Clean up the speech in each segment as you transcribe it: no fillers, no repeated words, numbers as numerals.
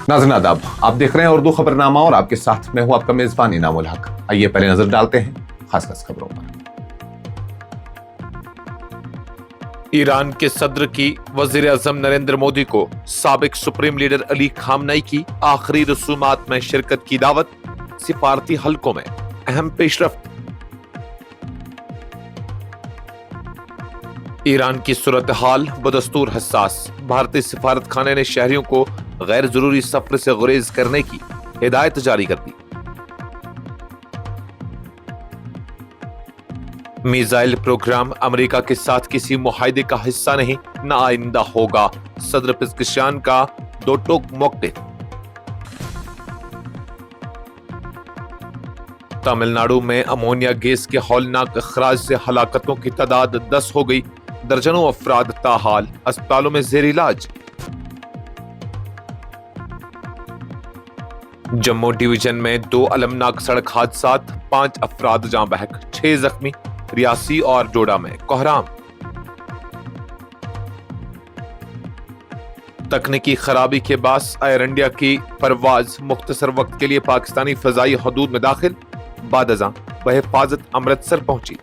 नाज़रीन आदाब, आप देख रहे हैं उर्दू खबरनामा और आपके साथ मैं हूं आपका मेजबान इनामुल हक। आइए पहले नजर डालते हैं खास खबरों पर। ईरान के सदर की वजीर आजम नरेंद्र मोदी को साबिक सुप्रीम लीडर अली खामनई की आखिरी रसूमात में शिरकत की दावत, सिफारती हलकों में अहम पेशरफ्त। ईरान की सूरत हाल बदस्तूर हसास, भारतीय सिफारत खाने ने शहरियों को गैर जरूरी सफर से गुरेज करने की हिदायत जारी कर दी। मिसाइल प्रोग्राम अमेरिका के साथ किसी मुआहदे का हिस्सा नहीं, न आइंदा होगा, सदर पेज़ेश्कियान का दो टोक मौक़िफ़। तमिलनाडु में अमोनिया गैस के हौलनाक अखराज से हलाकतों की तादाद 10 हो गई, दर्जनों अफराद ताहाल अस्पतालों में ज़ेर इलाज। जम्मू डिवीजन में 2 अलमनाक सड़क हादसात, 5 अफराद जाँ बहक, 6 जख्मी, रियासी और डोडा में कोहराम। तकनीकी खराबी के बास एयर इंडिया की परवाज मुख्तसर वक्त के लिए पाकिस्तानी फजाई हदूद में दाखिल, बाद अज़ां बहिफाजत अमृतसर पहुंची।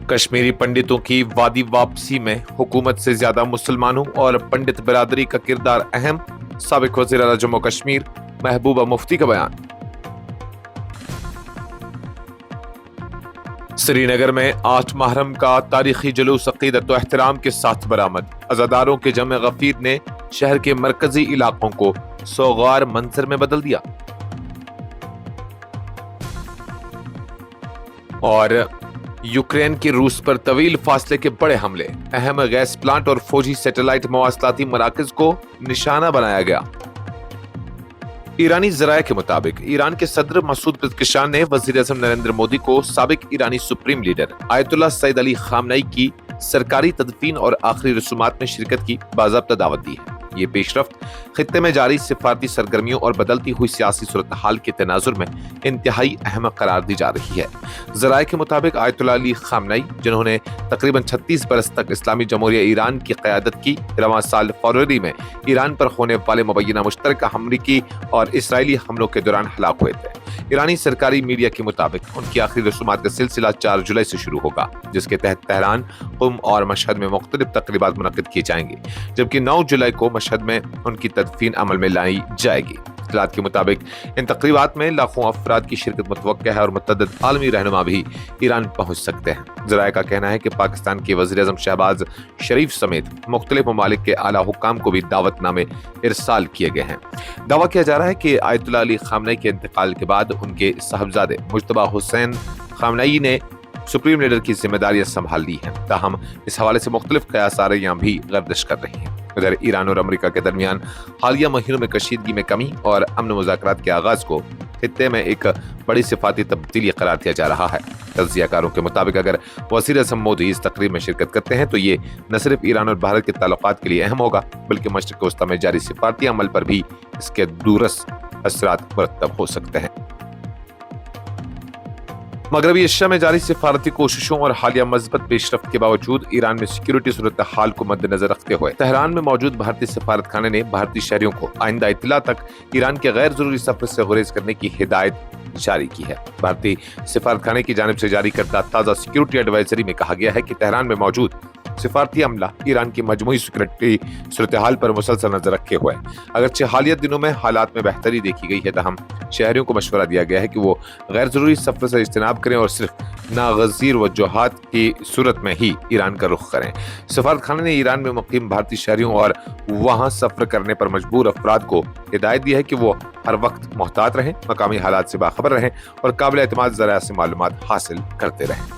कश्मीरी पंडितों की वादी वापसी में हुकूमत से ज्यादा मुसलमानों और पंडित बिरादरी का किरदार अहम, साबिक वज़ीर आला जम्मू कश्मीर महबूबा मुफ्ती का बयान। श्रीनगर में 8 मुहर्रम का तारीखी जुलूस अकीदत व एहतराम के साथ बरामद, अज़ादारों के जमे गफीर ने शहर के मरकजी इलाकों को सोगार मंजर में बदल दिया। और यूक्रेन की रूस पर तवील फासले के बड़े हमले, अहम गैस प्लांट और फौजी सैटेलाइट मवासलाती मराकज को निशाना बनाया गया। ईरानी ज़राए के मुताबिक ईरान के सदर मसूद पेज़ेश्कियान ने वज़ीर आज़म नरेंद्र मोदी को साबिक ईरानी supreme leader Ayatollah Sayyid Ali Khamenei की सरकारी तदफीन और आखिरी रसूमात में शिरकत की बाज़ाब्ता दावत दी है। ये पेशरफ्त खित्ते में जारी सिफारती सरगर्मियों और बदलती हुई सियासी सूरत हाल के तनाजुर में इंतहाई अहम करार दी जा रही है। ज़राए के मुताबिक आयतुल्लाह अली खामनई, जिन्होंने तकरीबन 36 बरस तक इस्लामी जमहूरिया ईरान की क़यादत की, रवां साल फरवरी में ईरान पर होने वाले मुबैना मुश्तरका अमरीकी और इसराइली हमलों के दौरान हलाक हुए थे। ईरानी सरकारी मीडिया के मुताबिक उनकी आखिरी रसूमात का सिलसिला 4 जुलाई से शुरू होगा, जिसके तहत तेहरान, कुम और मशहद में मुख्तलिफ तकरीबात मुनक्किद किए जाएंगे, जबकि 9 जुलाई को मशहद में उनकी तदफीन अमल में लाई जाएगी। इत्तलात के मुताबिक इन तकरीबात में लाखों अफराद की शिरकत मुतवक्का है और मुतअद्दिद आलमी रहनुमा भी ईरान पहुंच सकते हैं। ज़राए का कहना है कि पाकिस्तान के वज़ीर आज़म शहबाज शरीफ समेत मुख्तलिफ ममालिक के आला हुक्काम को भी दावतनामे इरसाल किए गए हैं। दावा किया जा रहा है कि आयतुल्लाह अली खामनई के इंतकाल के बाद उनके साहबजादे मुज्तबा हुसैन खामनई ने सुप्रीम लीडर की जिम्मेदारियां संभाल ली हैं। ताहम इस हवाले से मुख्तलिफ क़यासारियां भी गर्दिश कर रही हैं। उधर ईरान और अमेरिका के दरमियान हालिया महीनों में कशीदगी में कमी और अमन मुज़ाकरात के आगाज को खित्ते में एक बड़ी सिफाती तब्दीली करार दिया जा रहा है। तज्ज़ियाकारों के मुताबिक अगर वज़ीर आज़म मोदी इस तकरीब में शिरकत करते हैं तो ये न सिर्फ ईरान और भारत के ताल्लुकात के लिए अहम होगा, बल्कि मशरिक़ वस्ता में जारी सिफारती अमल पर भी इसके दूररस असरात मुरत्तब हो सकते हैं। मगरबी एशिया में जारी सिफारती कोशिशों और हालिया मज़बूत पेशरफ्त के बावजूद ईरान में सिक्योरिटी सूरत हाल को मद्देनजर रखते हुए तेहरान में मौजूद भारतीय सफारत खाने ने भारतीय शहरियों को आइंदा इत्तला तक ईरान के गैर जरूरी सफर से गुरेज करने की हिदायत जारी की है। भारतीय सिफारत खाने की जानिब से जारी करदा ताज़ा सिक्योरिटी एडवाइजरी में कहा गया है कि तेहरान में मौजूद सिफारती अमला ईरान की मजमूई सिक्योरिटी सूरत हाल पर मुसलसल नजर रखे हुए है। अगरचे हालिया दिनों में हालात में बेहतरी देखी गई है, तहम शहरियों को मशवरा दिया गया है कि वो गैर जरूरी सफर से इज्तनाब करें और सिर्फ नागज़ीर वजूहात की सूरत में ही ईरान का रुख करें। सफारत खाने ने ईरान में मुकीम भारतीय शहरियों और वहाँ सफर करने पर मजबूर अफराद को हिदायत दी है कि वो हर वक्त मोहतात रहें, मकामी हालात से बाखबर रहें और काबिल एतमाद ज़राए से मालूमात हासिल करते रहें।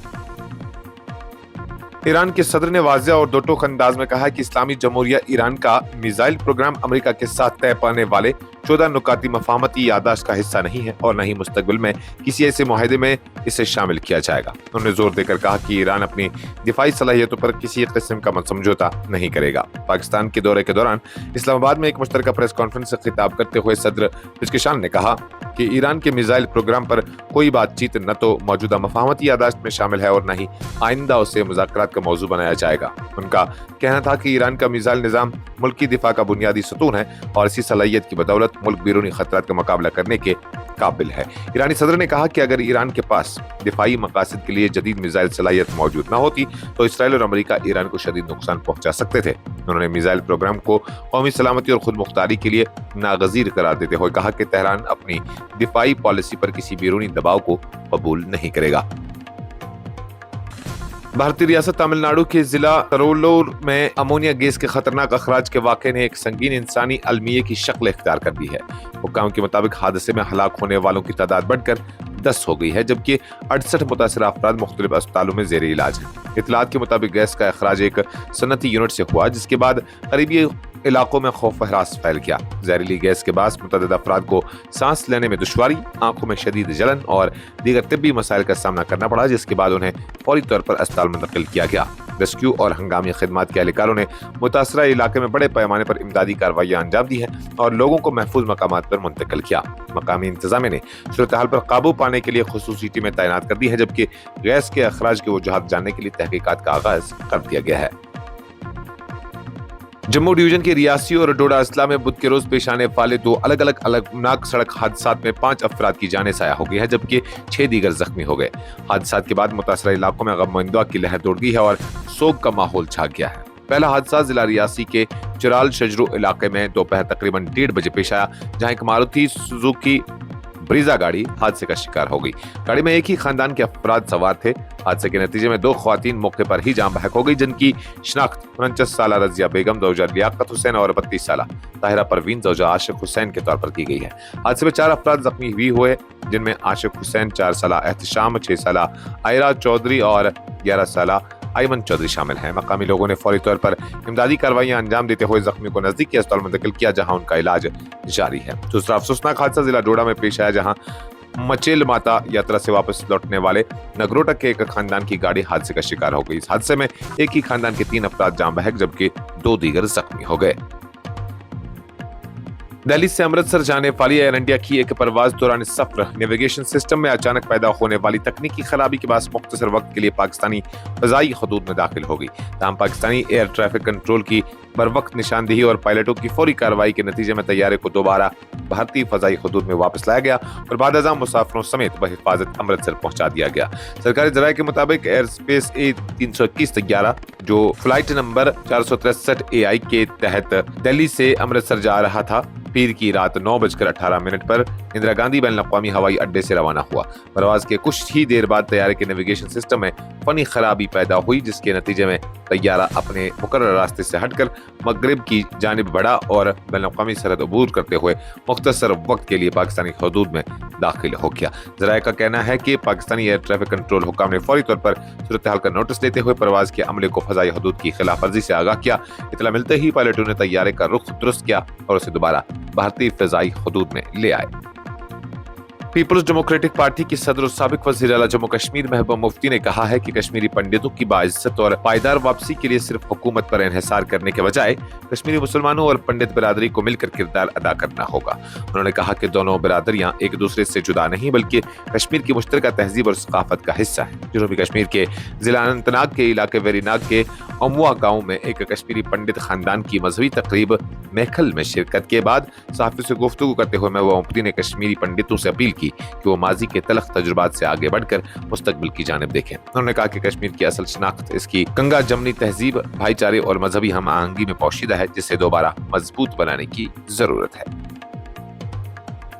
ईरान के सदर ने वाज़ेह और दो टोक अंदाज में कहा कि इस्लामी जमहूरिया ईरान का मिसाइल प्रोग्राम अमेरिका के साथ तय पाने वाले 14 نکاتی مفاہمتی یادداشت کا حصہ نہیں ہے اور نہ ہی مستقبل میں کسی ایسے معاہدے میں اسے شامل کیا جائے گا۔ انہوں نے زور دے کر کہا کہ ایران اپنی دفاعی صلاحیتوں پر کسی قسم کا سمجھوتا نہیں کرے گا۔ پاکستان کے دورے کے دوران اسلام آباد میں ایک مشترکہ پریس کانفرنس سے خطاب کرتے ہوئے صدر پزشکیان نے کہا کہ ایران کے میزائل پروگرام پر کوئی بات چیت نہ تو موجودہ مفاہمتی یادداشت میں شامل ہے اور نہ ہی آئندہ اسے مذاکرات کا موضوع بنایا جائے گا۔ ان کا کہنا تھا کہ ایران کا میزائل نظام ملکی دفاع کا بنیادی ستون ہے اور اسی صلاحیت کی بدولت ملک بیرونی خطرات کا مقابلہ کرنے کے قابل ہے۔ ایرانی صدر نے کہا کہ اگر ایران کے پاس دفاعی مقاصد کے لیے جدید میزائل صلاحیت موجود نہ ہوتی تو اسرائیل اور امریکہ ایران کو شدید نقصان پہنچا سکتے تھے۔ انہوں نے میزائل پروگرام کو قومی سلامتی اور خود مختاری کے لیے ناگزیر قرار دیتے ہوئے کہا کہ تہران اپنی دفاعی پالیسی پر کسی بیرونی دباؤ کو قبول نہیں کرے گا۔ بھارتی ریاست تامل ناڈو کے ضلع ترولور میں امونیا گیس کے خطرناک اخراج کے واقعے نے ایک سنگین انسانی المیے کی شکل اختیار کر دی ہے۔ حکام کے مطابق حادثے میں ہلاک ہونے والوں کی تعداد بڑھ کر 10 ہو گئی ہے جبکہ 68 متاثرہ افراد مختلف اسپتالوں میں زیر علاج ہیں۔ اطلاعات کے مطابق گیس کا اخراج ایک صنعتی یونٹ سے ہوا جس کے بعد قریبی علاقوں میں خوف و ہراس پھیل گیا۔ زہریلی گیس کے باعث متعدد افراد کو سانس لینے میں دشواری، آنکھوں میں شدید جلن اور دیگر طبی مسائل کا سامنا کرنا پڑا جس کے بعد انہیں فوری طور پر اسپتال منتقل کیا گیا۔ ریسکیو اور ہنگامی خدمات کے اہلکاروں نے متاثرہ علاقے میں بڑے پیمانے پر امدادی کارروائیاں انجام دی ہیں اور لوگوں کو محفوظ مقامات پر منتقل کیا۔ مقامی انتظامیہ نے صورتحال پر قابو پانے کے لیے خصوصی ٹیمیں تعینات کر دی ہیں جبکہ گیس کے اخراج کے وجوہات جاننے کے لیے تحقیقات کا آغاز کر دیا گیا ہے۔ جموں ڈویژن کے ریاسی اور ڈوڈا اضلاع میں بدھ کے روز پیش آنے والے 2 الگ الگ سڑک حادثات میں 5 افراد کی جانیں ضائع ہو گئی ہیں جبکہ 6 دیگر زخمی ہو گئے۔ حادثات کے بعد متاثرہ علاقوں میں غم و اندوہ کی لہر دوڑ گئی ہے اور سوگ کا ماحول چھا گیا ہے۔ پہلا حادثہ ضلع ریاسی کے چرال شجرو علاقے میں دوپہر تقریباً 1:30 بجے پیش آیا جہاں ایک ماروتی سوزوکی بریزا گاڑی حادثے کا شکار ہو گئی۔ گاڑی میں ایک ہی خاندان کے افراد سوار تھے۔ حادثے کے نتیجے میں 2 خواتین موقع پر ہی جاں بحق ہو گئی جن کی شناخت 49 سالہ رضیہ بیگم زوجہ لیاقت حسین اور 32 سالہ طاہرہ پروین زوجہ عاشق حسین کے طور پر کی گئی ہے۔ حادثے میں 4 افراد زخمی بھی ہوئے جن میں عاشق حسین، 4 سالہ احتشام، 6 سالہ عائرہ چودھری اور 11 سالہ ایمن چودھری شامل ہیں۔ مقامی لوگوں نے فوری طور پر امدادی کارروائیاں انجام دیتے ہوئے زخمیوں کو نزدیکی اسپتال منتقل کیا جہاں ان کا علاج جاری ہے۔ دوسرا افسوسناک حادثہ ضلع ڈوڈا میں پیش آیا جہاں مچیل ماتا یاترا سے واپس لوٹنے والے نگروٹک کے ایک خاندان کی گاڑی حادثے کا شکار ہو گئی۔ اس حادثے میں ایک ہی خاندان کے 3 افراد جاں بحق جبکہ 2 دیگر زخمی ہو گئے۔ دہلی سے امرتسر جانے والی ایئر انڈیا کی ایک پرواز دوران سفر نیویگیشن سسٹم میں اچانک پیدا ہونے والی تکنیکی خرابی کے باعث مختصر وقت کے لیے پاکستانی فضائی حدود میں داخل ہو گئی۔ تاہم پاکستانی ایئر ٹریفک کنٹرول کی بروقت نشاندہی اور پائلٹوں کی فوری کارروائی کے نتیجے میں طیارے کو دوبارہ بھارتی فضائی حدود میں واپس لایا گیا اور بعد ازاں مسافروں سمیت بحفاظت امرتسر پہنچا دیا گیا۔ سرکاری ذرائع کے مطابق ایئر اسپیس A321 طیارہ جو فلائٹ نمبر 463 AI کے تحت دہلی سے امرتسر جا رہا تھا پیر کی رات 9:18 پر اندرا گاندھی بین الاقوامی ہوائی اڈے سے روانہ ہوا۔ پرواز کے کچھ ہی دیر بعد طیارے کے نیویگیشن سسٹم میں فنی خرابی پیدا ہوئی جس کے نتیجے میں طیارہ اپنے مقررہ راستے سے ہٹ کر مغرب کی جانب بڑھا اور بین الاقوامی سرحد عبور کرتے ہوئے مختصر وقت کے لیے پاکستانی حدود میں داخل ہو گیا۔ ذرائع کا کہنا ہے کہ پاکستانی ایئر ٹریفک کنٹرول حکام نے فوری طور پر صورتحال کا نوٹس لیتے ہوئے پرواز کے عملے کو فضائی حدود کی خلاف ورزی سے آگاہ کیا۔ اطلاع ملتے ہی پائلٹوں نے طیارے کا رخ درست کیا اور اسے دوبارہ بھارتی فضائی حدود میں لے آئے۔ پیپلز ڈیموکریٹک پارٹی کی صدر اور سابق وزیر اعلیٰ جموں کشمیر محبوبہ مفتی نے کہا ہے کہ کشمیری پنڈتوں کی باعزت اور پائیدار واپسی کے لیے صرف حکومت پر انحصار کرنے کے بجائے کشمیری مسلمانوں اور پنڈت برادری کو مل کر کردار ادا کرنا ہوگا۔ انہوں نے کہا کہ دونوں برادریاں ایک دوسرے سے جدا نہیں بلکہ کشمیر کی مشترکہ تہذیب اور ثقافت کا حصہ ہیں۔ جنوبی کشمیر کے ضلع اننت ناگ کے علاقے ویری ناگ کے اموا گاؤں میں ایک کشمیری پنڈت خاندان کی مذہبی تقریب میکھل میں شرکت کے بعد صحافیوں سے گفتگو کرتے ہوئے محبوبہ مفتی نے کشمیری پنڈتوں سے اپیل کی کہ وہ ماضی کے تلخ تجربات سے آگے بڑھ کر مستقبل کی جانب دیکھیں۔ انہوں نے کہا کہ کشمیر کی اصل شناخت اس کی گنگا جمنی تہذیب، بھائی چارے اور مذہبی ہم آہنگی میں پوشیدہ ہے جسے دوبارہ مضبوط بنانے کی ضرورت ہے۔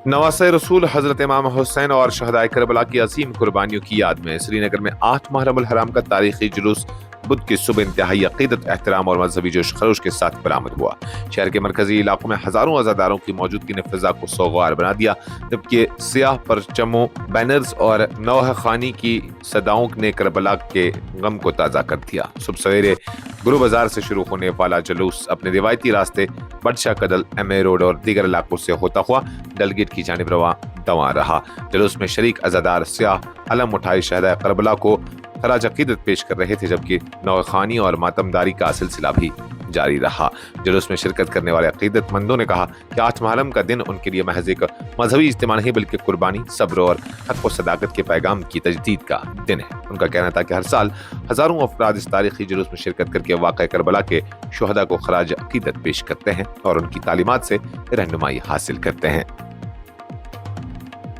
نواسۂ رسول حضرت امام حسین اور شہدائے کربلا کی عظیم قربانیوں کی یاد میں سری نگر میں 8 محرم الحرام کا تاریخی جلوس बुध की सुबह इंतहाई अकीदत, एहतराम और मजहबी जोश खरोश के साथ बरामद हुआ। शहर के मरकजी इलाकों में हजारों अज़ादारों की मौजूदगी ने फिजा को सोगवार बना दिया, जबकि सियाह परचमों, बैनर्स और नौह खानी की सदाओं ने करबला के गम को ताज़ा कर दिया। सुबह सवेरे गुरु बाजार से शुरू होने वाला जुलूस अपने रिवायती रास्ते बडशाह कदल, एमए रोड और दीगर इलाकों से होता हुआ डलगेट की जानिब रवा रहा। जुलूस में शरीक अज़ादार सियाह अलम उठाए शहदा करबला को खराज अकीदत पेश कर रहे थे, जबकि नौखानी और मातमदारी का सिलसिला भी जारी रहा। जुलूस में शिरकत करने वाले अकीदतमंदों ने कहा कि 8 मुहर्रम का दिन उनके लिए महज एक मजहबी इज्तिमा नहीं बल्कि कुर्बानी, सब्र और हक व सदाकत के पैगाम की तजदीद का दिन है। उनका कहना था कि हर साल हजारों अफराद इस तारीखी जुलूस में शिरकत करके वाक़या करबला के शुहदा को खराज अकीदत पेश करते हैं और उनकी तालीमात से रहनुमाई हासिल करते हैं।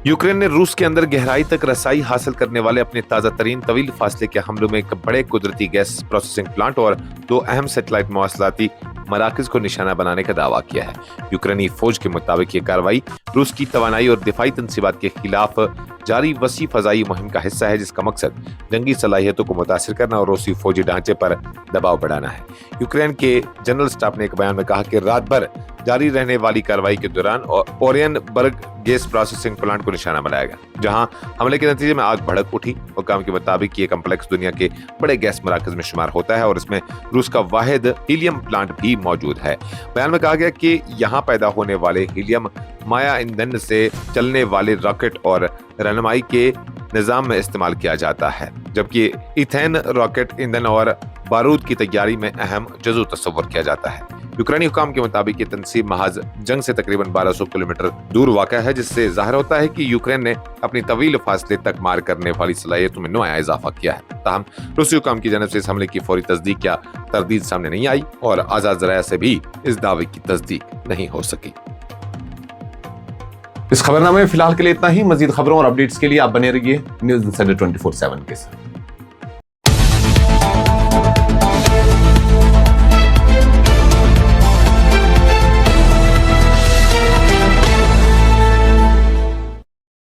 यूक्रेन ने रूस के अंदर गहराई तक रसाई हासिल करने वाले अपने ताज़ा तरीन तवील फासले के हमलों में एक बड़े कुदरती गैस प्रोसेसिंग प्लांट और 2 अहम सैटेलाइट मवासलाती मराकज को निशाना बनाने का दावा किया है। यूक्रेनी फौज के मुताबिक ये कार्रवाई रूस की तवानाई और दिफाई तंसीबात के खिलाफ जारी वसी फजाई मुहिम का हिस्सा है, जिसका मकसद जंगी सलाहियतों को मुतासिर करना और रूसी फौजी ढांचे पर दबाव बढ़ाना है। यूक्रेन के जनरल स्टाफ ने एक बयान में कहा कि रात भर जारी रहने वाली कार्रवाई के दौरान ओरियनबर्ग गैस प्रोसेसिंग प्लांट को निशाना बनाया गया, जहां हमले के नतीजे में आग भड़क उठी। हुकाम के मुताबिक ये कम्प्लेक्स दुनिया के बड़े गैस मराकज में शुमार होता है और इसमें रूस का वाहिद हीलियम प्लांट भी मौजूद है। बयान में कहा गया कि यहाँ पैदा होने वाले हीलियम माया ईंधन से चलने वाले रॉकेट और रहनुमाई के निजाम में इस्तेमाल किया जाता है, जबकि इथेन रॉकेट ईंधन और बारूद की तैयारी में अहम जज़ो तस्वर किया जाता है। यूक्रेनी हुकाम के मुताबिक ये तंसीब महज जंग से तकरीबन 1200 किलोमीटर दूर वाक़ है, जिससे जाहिर होता है कि यूक्रेन ने अपनी तवील फासले तक मार करने वाली सलाहियतों में नया इजाफा किया है। ताहम रूसी हुकाम की जानब से इस हमले की फौरी तस्दीक या तरदीद सामने नहीं आई और आज़ाद ज़राया से भी इस दावे की तस्दीक नहीं हो सकी। इस खबरनामे में फिलहाल के लिए इतना ही। मजीद खबरों और अपडेट्स के लिए आप बने रहिए न्यूज़ इंसाइडर 24/7 के साथ।